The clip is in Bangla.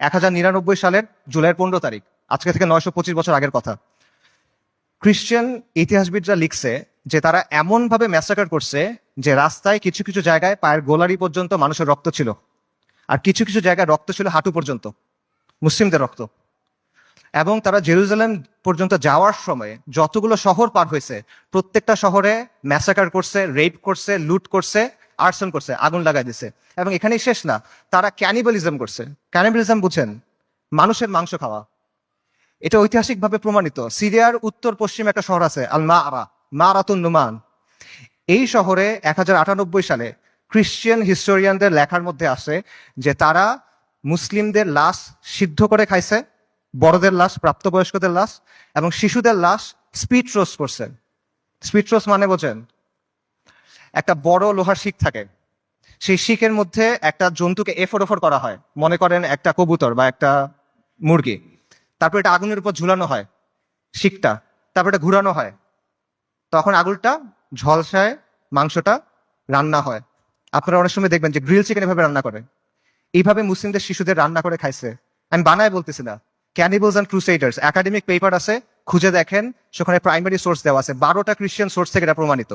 1099 সালের জুলাইয়ের 15 তারিখ, আজকে থেকে 925 বছর আগের কথা। খ্রিস্টান ইতিহাসবিদরা লিখছে যে তারা এমন ভাবে ম্যাসাকার করছে যে রাস্তায় কিছু কিছু জায়গায় পায়ের গোলারি পর্যন্ত মানুষের রক্ত ছিল, আর কিছু কিছু জায়গায় রক্ত ছিল হাঁটু পর্যন্ত, মুসলিমদের রক্ত। এবং তারা জেরুজালেম পর্যন্ত যাওয়ার সময় যতগুলো শহর পার হয়েছে প্রত্যেকটা শহরে ম্যাসাকার করছে, রেপ করছে, লুট করছে, আর্সন করছে, আগুন লাগাই দিছে। এবং এখানেই শেষ না, তারা ক্যানিবালিজম করছে। ক্যানিবালিজম বুঝেন? মানুষের মাংস খাওয়া। এটা ঐতিহাসিকভাবে প্রমাণিত। সিরিয়ার উত্তর পশ্চিমে একটা শহর আছে আল মারাতুন নুমান। এই শহরে 1098 সালে খ্রিস্টান হিস্টোরিয়ানদের লেখার মধ্যে আসে যে তারা মুসলিমদের লাশ সিদ্ধ করে খাইছে, বড়দের লাশ, প্রাপ্তবয়স্কদের লাশ এবং শিশুদের লাশ স্পিড রোস্ট করছে। স্পিড রোস্ট মানে বোঝেন? একটা বড় লোহার শিক থাকে, সেই শিকের মধ্যে একটা জন্তুকে এফোর ওফর করা হয়, মনে করেন একটা কবুতর বা একটা মুরগি। তারপর এটা আগুনের উপর ঝুলানো হয় শিকটা, তারপর এটা ঘুরানো হয়, তখন আগুনটা ঝলসায় মাংসটা রান্না হয়। আপনারা অনেক সময় দেখবেন যে গ্রিল চিকেন এভাবে রান্না করে। এইভাবে মুসলিমদের শিশুদের রান্না করে খাইছে। আমি বানায় বলতেছি না। ক্যানিবলস অ্যান্ড ক্রুসেডার্স একাডেমিক পেপার আছে, খুঁজে দেখেন, সেখানে প্রাইমারি সোর্স দেওয়া আছে, 12টা খ্রিস্টান সোর্স থেকে এটা প্রমাণিত।